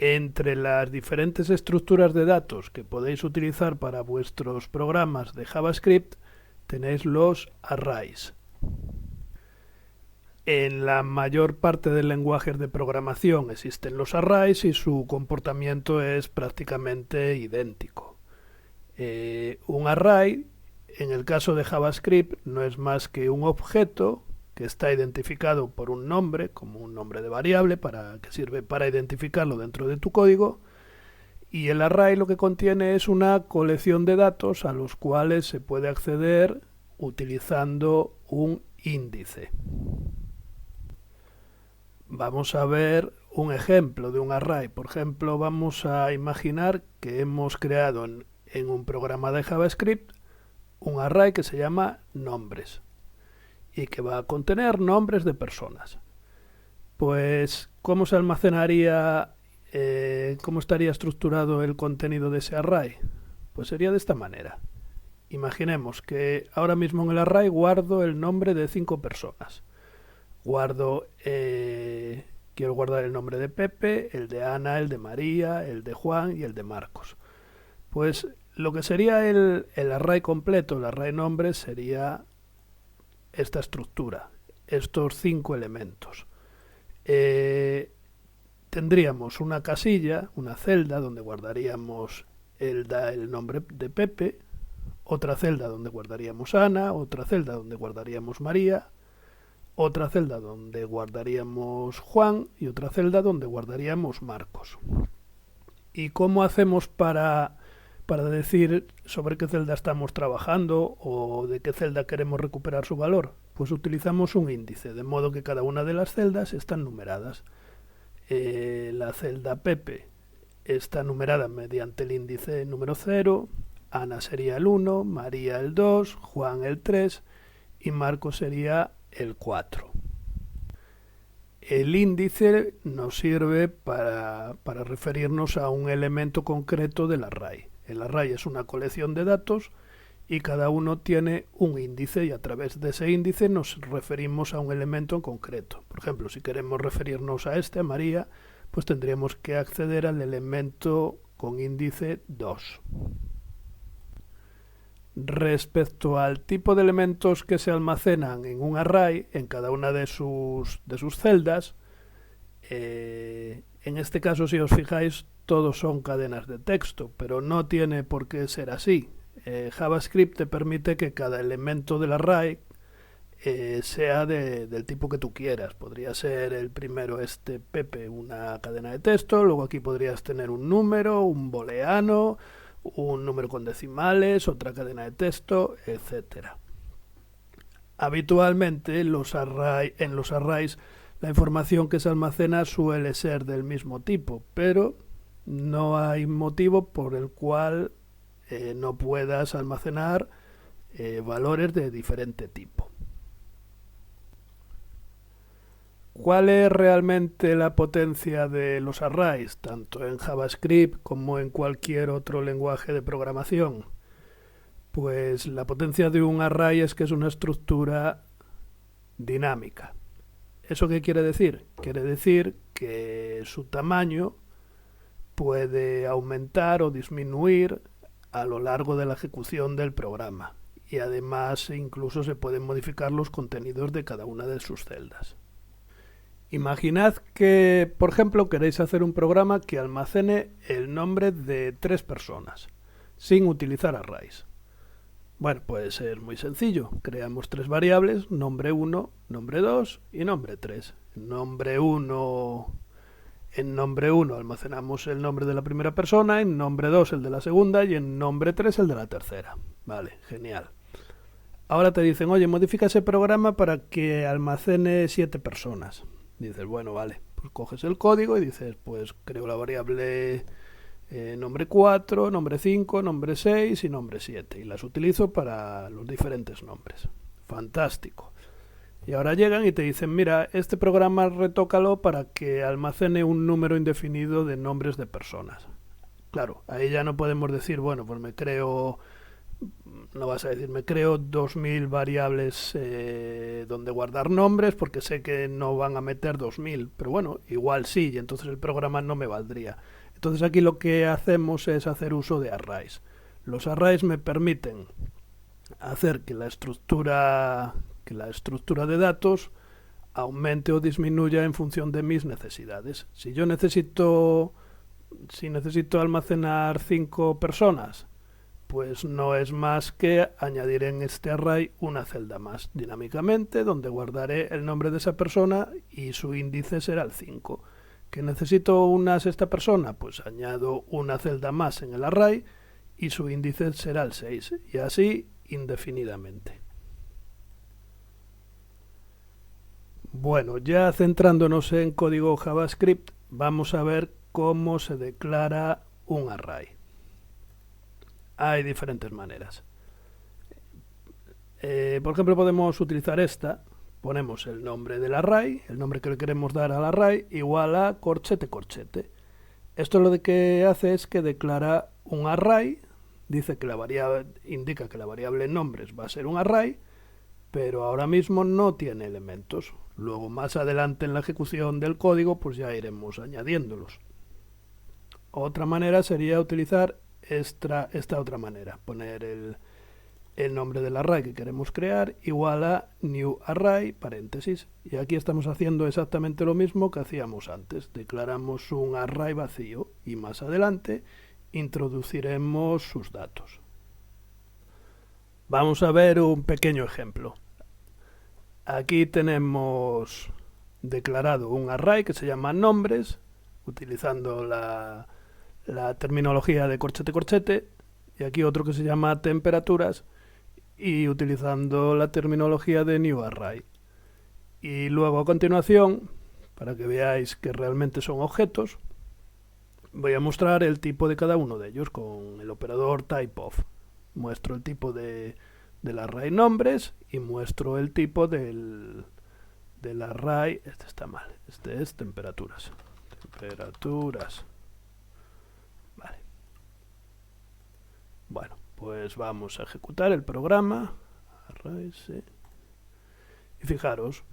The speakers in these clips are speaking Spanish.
Entre las diferentes estructuras de datos que podéis utilizar para vuestros programas de JavaScript tenéis los arrays. En la mayor parte de lenguajes de programación existen los arrays y su comportamiento es prácticamente idéntico. Un array, en el caso de JavaScript, no es más que un objeto que está identificado por un nombre, como un nombre de variable, que sirve para identificarlo dentro de tu código, y el array lo que contiene es una colección de datos a los cuales se puede acceder utilizando un índice. Vamos a ver un ejemplo de un array. Por ejemplo, vamos a imaginar que hemos creado en un programa de JavaScript un array que se llama nombres y que va a contener nombres de personas. Pues, ¿cómo se almacenaría, cómo estaría estructurado el contenido de ese array? Pues sería de esta manera. Imaginemos que ahora mismo en el array guardo el nombre de 5 personas. Quiero guardar el nombre de Pepe, el de Ana, el de María, el de Juan y el de Marcos. Pues lo que sería el array completo, el array nombres, sería esta estructura, estos 5 elementos. Tendríamos una casilla, una celda donde guardaríamos el nombre de Pepe, otra celda donde guardaríamos Ana, otra celda donde guardaríamos María, otra celda donde guardaríamos Juan y otra celda donde guardaríamos Marcos. ¿Y cómo hacemos para decir sobre qué celda estamos trabajando o de qué celda queremos recuperar su valor? Pues utilizamos un índice, de modo que cada una de las celdas están numeradas. La celda Pepe está numerada mediante el índice número 0, Ana sería el 1, María el 2, Juan el 3 y Marcos sería el 4. El índice nos sirve para referirnos a un elemento concreto del array. El array es una colección de datos y cada uno tiene un índice y a través de ese índice nos referimos a un elemento en concreto. Por ejemplo, si queremos referirnos a María, pues tendríamos que acceder al elemento con índice 2. Respecto al tipo de elementos que se almacenan en un array, en cada una de sus celdas, en este caso, si os fijáis, todos son cadenas de texto, pero no tiene por qué ser así. JavaScript te permite que cada elemento del array sea del tipo que tú quieras. Podría ser el primero, Pepe, una cadena de texto, luego aquí podrías tener un número, un booleano, un número con decimales, otra cadena de texto, etc. Habitualmente en los arrays la información que se almacena suele ser del mismo tipo, pero no hay motivo por el cual no puedas almacenar valores de diferente tipo. ¿Cuál es realmente la potencia de los arrays, tanto en JavaScript como en cualquier otro lenguaje de programación? Pues la potencia de un array es que es una estructura dinámica. ¿Eso qué quiere decir? Quiere decir que su tamaño puede aumentar o disminuir a lo largo de la ejecución del programa y además incluso se pueden modificar los contenidos de cada una de sus celdas. Imaginad que, por ejemplo, queréis hacer un programa que almacene el nombre de 3 personas, sin utilizar arrays. Bueno, pues es muy sencillo. Creamos 3 variables, nombre 1, nombre 2 y nombre 3. En nombre 1 almacenamos el nombre de la primera persona, en nombre 2 el de la segunda y en nombre 3 el de la tercera. Vale, genial. Ahora te dicen, oye, modifica ese programa para que almacene 7 personas. Dices, bueno, vale, pues coges el código y dices, pues creo la variable nombre 4, nombre 5, nombre 6 y nombre 7 y las utilizo para los diferentes nombres. Fantástico. Y ahora llegan y te dicen, mira, este programa retócalo para que almacene un número indefinido de nombres de personas. Claro, ahí ya no podemos decir, bueno, pues me creo no vas a decir, me creo 2000 variables donde guardar nombres porque sé que no van a meter 2000, pero bueno, igual sí, y entonces el programa no me valdría. Entonces aquí lo que hacemos es hacer uso de arrays. Los arrays me permiten hacer que la estructura de datos aumente o disminuya en función de mis necesidades. Si necesito almacenar 5 personas, pues no es más que añadir en este array una celda más dinámicamente donde guardaré el nombre de esa persona y su índice será el 5. ¿Que necesito una sexta persona? Pues añado una celda más en el array y su índice será el 6 y así indefinidamente. Bueno, ya centrándonos en código JavaScript, vamos a ver cómo se declara un array. Hay diferentes maneras. Por ejemplo, podemos utilizar esta. Ponemos el nombre del array, el nombre que le queremos dar al array, igual a corchete corchete. Esto lo que hace es que declara un array, dice que indica que la variable nombres va a ser un array, pero ahora mismo no tiene elementos. Luego más adelante en la ejecución del código pues ya iremos añadiéndolos. Otra manera sería utilizar esta otra manera, poner el nombre del array que queremos crear igual a new array, paréntesis, y aquí estamos haciendo exactamente lo mismo que hacíamos antes. Declaramos un array vacío y más adelante introduciremos sus datos. Vamos a ver un pequeño ejemplo. Aquí tenemos declarado un array que se llama nombres, utilizando la terminología de corchete corchete, y aquí otro que se llama temperaturas, y utilizando la terminología de new array. Y luego a continuación, para que veáis que realmente son objetos, voy a mostrar el tipo de cada uno de ellos con el operador typeof. Muestro el tipo del array nombres y muestro el tipo del array. Este está mal, este es temperaturas. Vale. Bueno, pues vamos a ejecutar el programa. Arrays, y fijaros,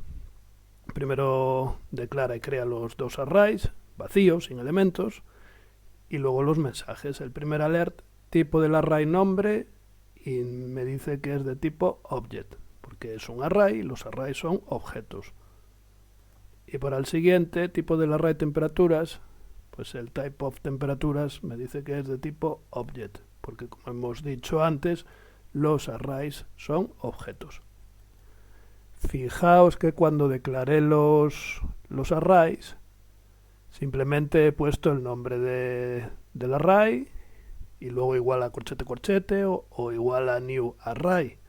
primero declara y crea los dos arrays vacíos, sin elementos, y luego los mensajes. El primer alert, tipo del array nombre, y me dice que es de tipo object, porque es un array y los arrays son objetos. Y para el siguiente, tipo del array temperaturas, pues el type of temperaturas me dice que es de tipo object, porque como hemos dicho antes, los arrays son objetos. Fijaos que cuando declaré los arrays, simplemente he puesto el nombre del array y luego igual a corchete corchete o igual a new array.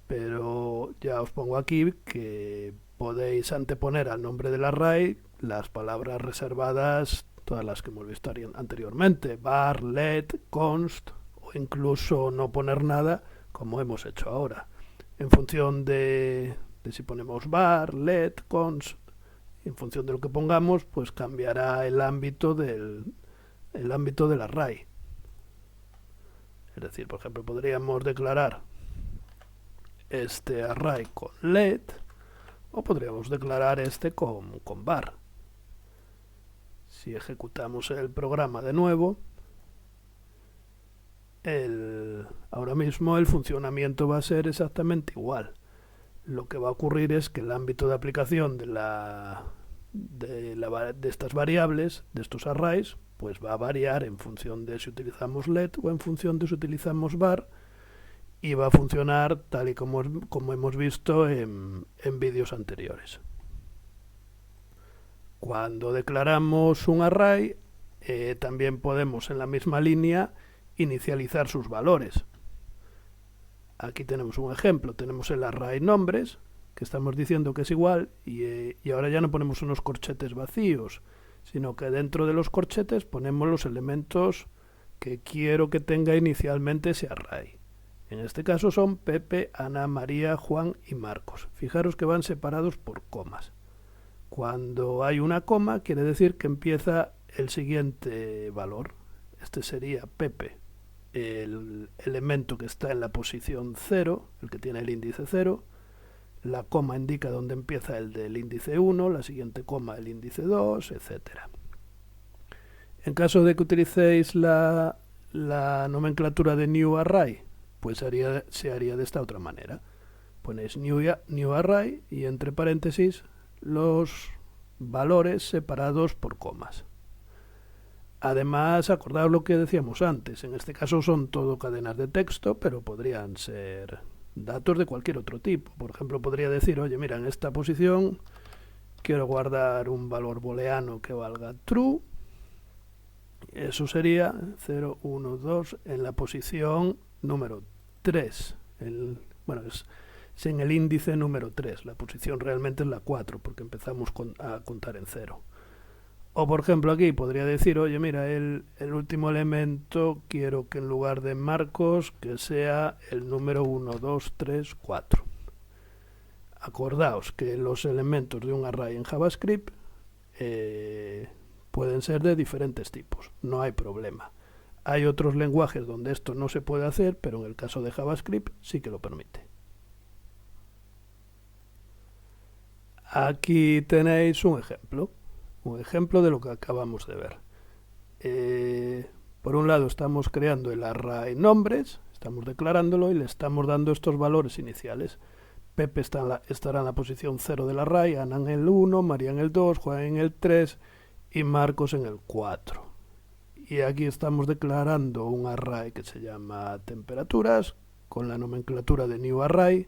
Pero ya os pongo aquí que podéis anteponer al nombre del array las palabras reservadas, todas las que hemos visto anteriormente, var, let, const, o incluso no poner nada como hemos hecho ahora. En función de si ponemos var, let, const, en función de lo que pongamos, pues cambiará el ámbito del array. Es decir, por ejemplo, podríamos declarar este array con let o podríamos declarar este con var. Si ejecutamos el programa de nuevo, ahora mismo el funcionamiento va a ser exactamente igual. Lo que va a ocurrir es que el ámbito de aplicación de estas variables, de estos arrays, pues va a variar en función de si utilizamos let o en función de si utilizamos var, y va a funcionar tal y como hemos visto en vídeos anteriores. Cuando declaramos un array, también podemos en la misma línea inicializar sus valores. Aquí tenemos un ejemplo, tenemos el array nombres, que estamos diciendo que es igual, y ahora ya no ponemos unos corchetes vacíos, sino que dentro de los corchetes ponemos los elementos que quiero que tenga inicialmente ese array. En este caso son Pepe, Ana, María, Juan y Marcos. Fijaros que van separados por comas. Cuando hay una coma quiere decir que empieza el siguiente valor. Este sería Pepe. el elemento que está en la posición 0, el que tiene el índice 0, la coma indica dónde empieza el del índice 1, la siguiente coma el índice 2, etc. En caso de que utilicéis la nomenclatura de new array, pues se haría de esta otra manera. Ponéis new array y entre paréntesis los valores separados por comas. Además, acordaos lo que decíamos antes, en este caso son todo cadenas de texto, pero podrían ser datos de cualquier otro tipo. Por ejemplo, podría decir, oye, mira, en esta posición quiero guardar un valor booleano que valga true. Eso sería 0, 1, 2 en la posición número 3. Bueno, es en el índice número 3. La posición realmente es la 4 porque empezamos a contar en 0. O por ejemplo aquí podría decir, oye, mira, el último elemento quiero que en lugar de Marcos que sea el número 1, 2, 3, 4. Acordaos que los elementos de un array en JavaScript pueden ser de diferentes tipos, no hay problema. Hay otros lenguajes donde esto no se puede hacer, pero en el caso de JavaScript sí que lo permite. Aquí tenéis un ejemplo de lo que acabamos de ver. Por un lado estamos creando el array nombres, estamos declarándolo y le estamos dando estos valores iniciales. Pepe estará en la posición 0 del array, Ana en el 1, María en el 2, Juan en el 3 y Marcos en el 4. Y aquí estamos declarando un array que se llama temperaturas con la nomenclatura de new array.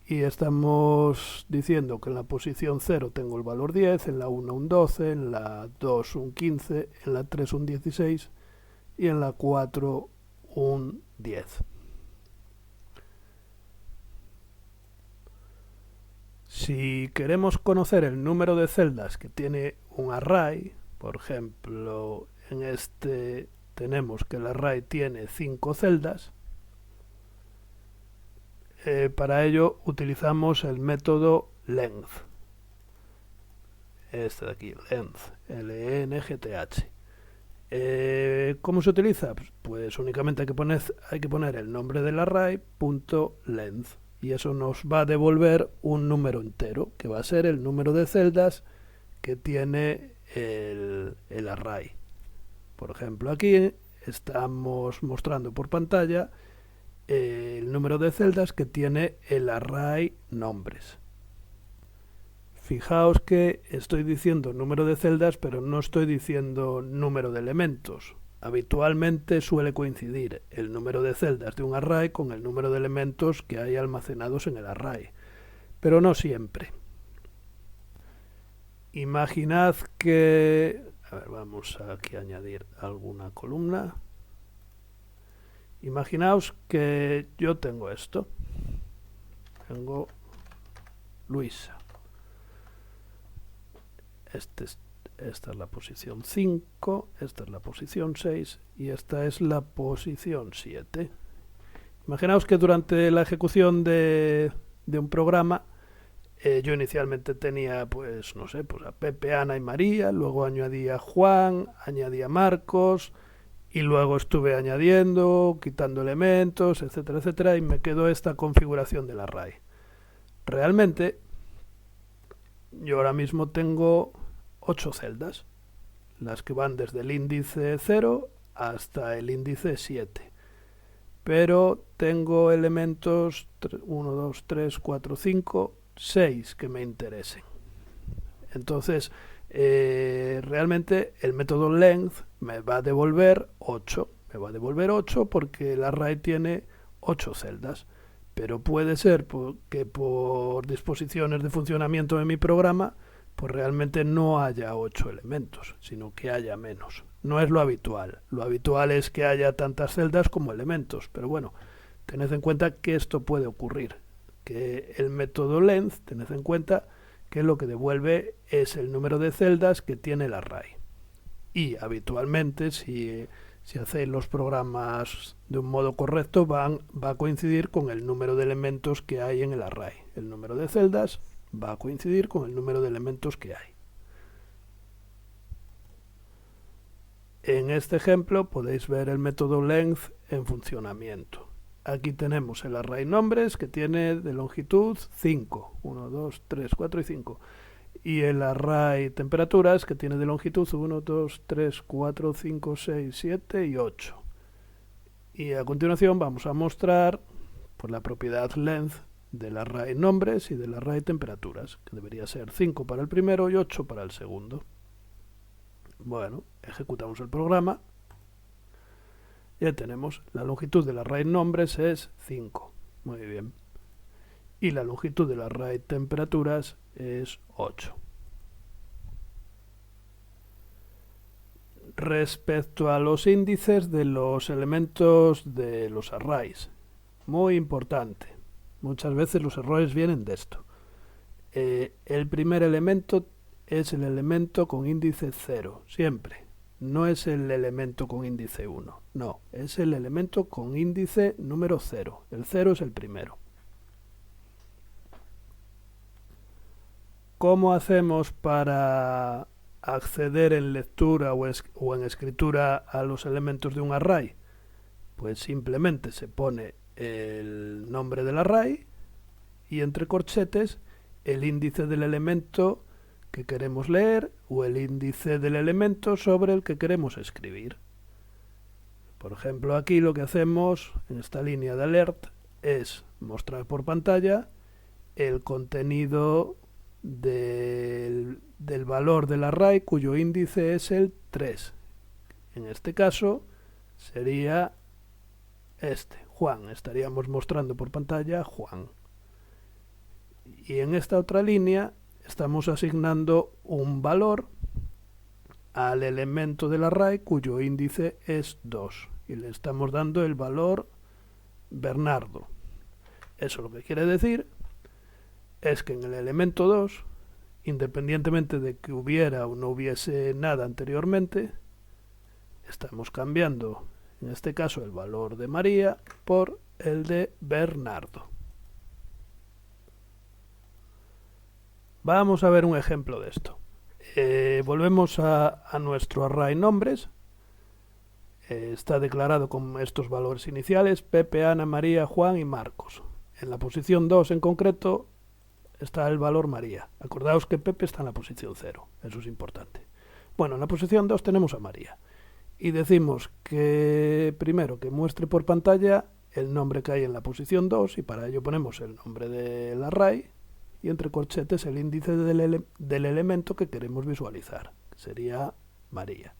Y estamos diciendo que en la posición 0 tengo el valor 10, en la 1 un 12, en la 2 un 15, en la 3 un 16 y en la 4 un 10. Si queremos conocer el número de celdas que tiene un array, por ejemplo, en este tenemos que el array tiene 5 celdas, para ello utilizamos el método length. Este de aquí, length, L-E-N-G-T-H. ¿Cómo se utiliza? Pues únicamente hay que poner el nombre del array, .length, y eso nos va a devolver un número entero, que va a ser el número de celdas que tiene el array. Por ejemplo, aquí estamos mostrando por pantalla el número de celdas que tiene el array nombres. Fijaos que estoy diciendo número de celdas, pero no estoy diciendo número de elementos. Habitualmente suele coincidir el número de celdas de un array con el número de elementos que hay almacenados en el array, pero no siempre. Imaginad que... vamos aquí a añadir alguna columna. Imaginaos que yo tengo esto. Tengo Luisa. Esta es la posición 5, esta es la posición 6 y esta es la posición 7. Imaginaos que durante la ejecución de un programa yo inicialmente tenía, pues no sé, pues a Pepe, Ana y María, luego añadí a Juan, añadí a Marcos y luego estuve añadiendo, quitando elementos, etcétera, etcétera, y me quedó esta configuración del array. Realmente yo ahora mismo tengo 8 celdas, las que van desde el índice 0 hasta el índice 7. Pero tengo elementos 1, 2, 3, 4, 5, 6 que me interesen. Entonces, realmente el método length me va a devolver 8. Me va a devolver 8 porque el array tiene 8 celdas. Pero puede ser que por disposiciones de funcionamiento de mi programa, pues realmente no haya 8 elementos, sino que haya menos. No es lo habitual. Lo habitual es que haya tantas celdas como elementos. Pero bueno, tened en cuenta que esto puede ocurrir. Que el método length, tened en cuenta que lo que devuelve es el número de celdas que tiene el array. Y habitualmente, si hacéis los programas de un modo correcto, va a coincidir con el número de elementos que hay en el array. El número de celdas va a coincidir con el número de elementos que hay. En este ejemplo podéis ver el método length en funcionamiento. Aquí tenemos el array nombres que tiene de longitud 5, 1, 2, 3, 4 y 5. Y el array temperaturas que tiene de longitud 1, 2, 3, 4, 5, 6, 7 y 8. Y a continuación vamos a mostrar pues, la propiedad length del array nombres y del array temperaturas, que debería ser 5 para el primero y 8 para el segundo. Bueno, ejecutamos el programa. Ya tenemos, la longitud del array nombres es 5. Muy bien. Y la longitud del array temperaturas es 8. Respecto a los índices de los elementos de los arrays, muy importante. Muchas veces los errores vienen de esto. El primer elemento es el elemento con índice 0, siempre. No es el elemento con índice 1, no, es el elemento con índice número 0. El 0 es el primero. ¿Cómo hacemos para acceder en lectura o en escritura a los elementos de un array? Pues simplemente se pone el nombre del array y entre corchetes el índice del elemento que queremos leer o el índice del elemento sobre el que queremos escribir. Por ejemplo, aquí lo que hacemos en esta línea de alert es mostrar por pantalla el contenido del valor del array cuyo índice es el 3. En este caso sería Juan. Estaríamos mostrando por pantalla Juan. Y en esta otra línea estamos asignando un valor al elemento del array cuyo índice es 2 y le estamos dando el valor Bernardo. Eso lo que quiere decir es que en el elemento 2, independientemente de que hubiera o no hubiese nada anteriormente, estamos cambiando en este caso el valor de María por el de Bernardo. Vamos a ver un ejemplo de esto. Volvemos a nuestro array nombres. Está declarado con estos valores iniciales: Pepe, Ana, María, Juan y Marcos. En la posición 2 en concreto está el valor María. Acordaos que Pepe está en la posición 0. Eso es importante. Bueno, en la posición 2 tenemos a María. Y decimos que primero que muestre por pantalla el nombre que hay en la posición 2 y para ello ponemos el nombre del array y entre corchetes el índice del elemento que queremos visualizar, que sería María.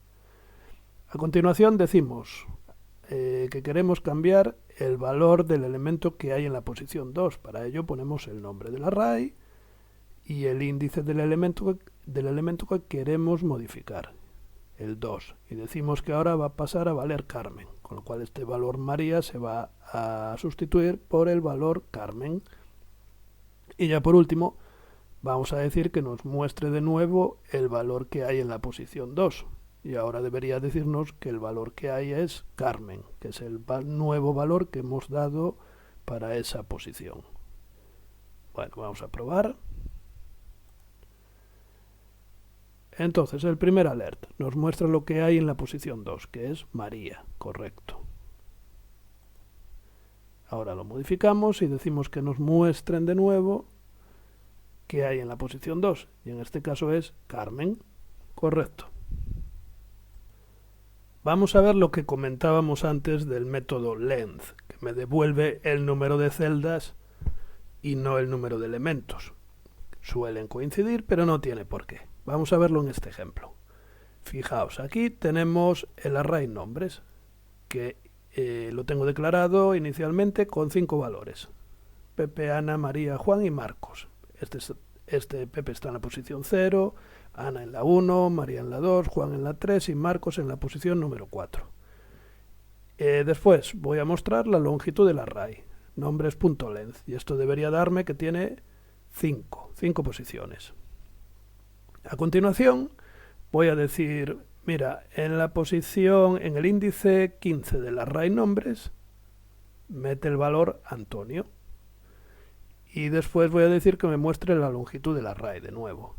A continuación decimos que queremos cambiar el valor del elemento que hay en la posición 2. Para ello ponemos el nombre del array y el índice del elemento que queremos modificar, el 2. Y decimos que ahora va a pasar a valer Carmen, con lo cual este valor María se va a sustituir por el valor Carmen. Y ya por último, vamos a decir que nos muestre de nuevo el valor que hay en la posición 2. Y ahora debería decirnos que el valor que hay es Carmen, que es el nuevo valor que hemos dado para esa posición. Bueno, vamos a probar. Entonces, el primer alert nos muestra lo que hay en la posición 2, que es María, correcto. Ahora lo modificamos y decimos que nos muestren de nuevo qué hay en la posición 2. Y en este caso es Carmen. Correcto. Vamos a ver lo que comentábamos antes del método length, que me devuelve el número de celdas y no el número de elementos. Suelen coincidir, pero no tiene por qué. Vamos a verlo en este ejemplo. Fijaos, aquí tenemos el array nombres, que lo tengo declarado inicialmente con 5 valores. Pepe, Ana, María, Juan y Marcos. Este Pepe está en la posición 0, Ana en la 1, María en la 2, Juan en la 3 y Marcos en la posición número 4. Después voy a mostrar la longitud del array, nombres.length, y esto debería darme que tiene 5 posiciones. A continuación voy a decir, mira, en el índice 15 del array nombres, mete el valor Antonio. Y después voy a decir que me muestre la longitud del array de nuevo.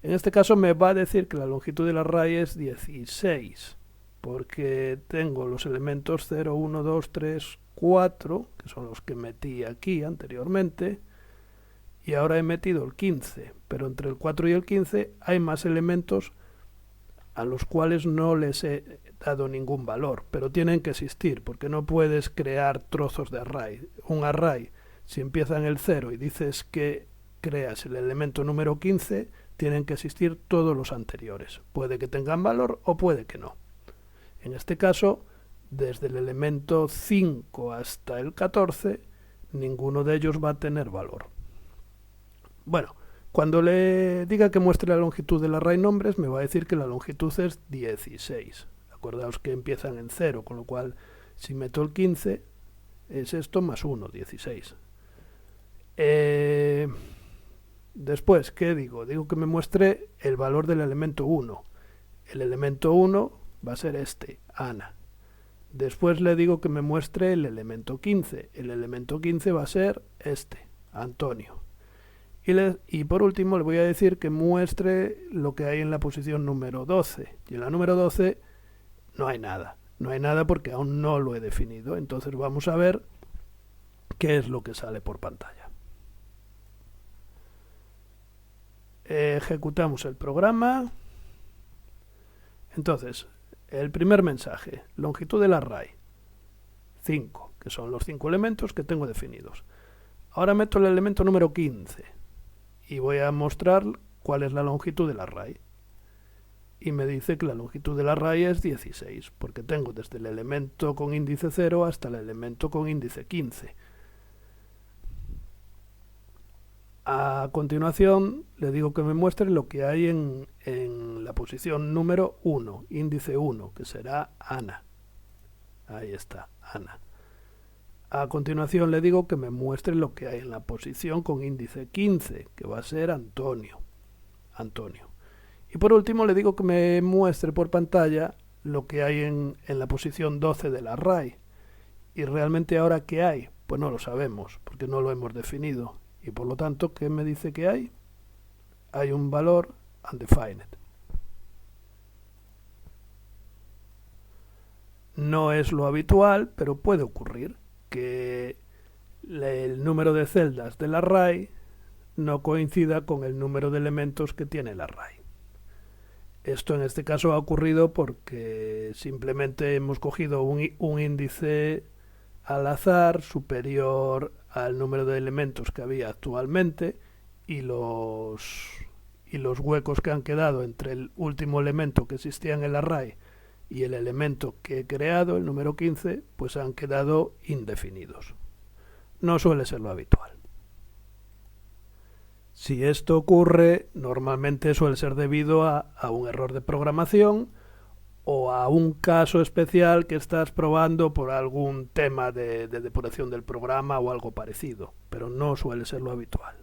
En este caso me va a decir que la longitud del array es 16. porque tengo los elementos 0, 1, 2, 3, 4, que son los que metí aquí anteriormente, y ahora he metido el 15, pero entre el 4 y el 15 hay más elementos a los cuales no les he dado ningún valor, pero tienen que existir, porque no puedes crear trozos de array. Un array, si empieza en el 0 y dices que creas el elemento número 15, tienen que existir todos los anteriores. Puede que tengan valor o puede que no. En este caso, desde el elemento 5 hasta el 14, ninguno de ellos va a tener valor. Bueno, cuando le diga que muestre la longitud del array nombres, me va a decir que la longitud es 16. Acordaos que empiezan en 0, con lo cual si meto el 15 es esto más 1, 16. Después, ¿qué digo? Digo que me muestre el valor del elemento 1. El elemento 1 va a ser este, Ana. Después le digo que me muestre el elemento 15. El elemento 15 va a ser este, Antonio. Y por último le voy a decir que muestre lo que hay en la posición número 12. Y en la número 12 no hay nada. No hay nada porque aún no lo he definido. Entonces vamos a ver qué es lo que sale por pantalla. Ejecutamos el programa. Entonces, el primer mensaje, longitud del array, 5, que son los 5 elementos que tengo definidos. Ahora meto el elemento número 15 y voy a mostrar cuál es la longitud del array. Y me dice que la longitud del array es 16, porque tengo desde el elemento con índice 0 hasta el elemento con índice 15. A continuación le digo que me muestre lo que hay en la posición número 1, índice 1, que será Ana. Ahí está, Ana. A continuación le digo que me muestre lo que hay en la posición con índice 15, que va a ser Antonio. Y por último le digo que me muestre por pantalla lo que hay en la posición 12 del array. Y realmente ahora ¿qué hay? Pues no lo sabemos, porque no lo hemos definido. Y por lo tanto, ¿qué me dice que hay? Hay un valor undefined. No es lo habitual, pero puede ocurrir que el número de celdas del array no coincida con el número de elementos que tiene el array. Esto en este caso ha ocurrido porque simplemente hemos cogido un índice al azar superior al número de elementos que había actualmente y los huecos que han quedado entre el último elemento que existía en el array y el elemento que he creado, el número 15, pues han quedado indefinidos. No suele ser lo habitual. Si esto ocurre, normalmente suele ser debido a un error de programación o a un caso especial que estás probando por algún tema de depuración del programa o algo parecido, pero no suele ser lo habitual.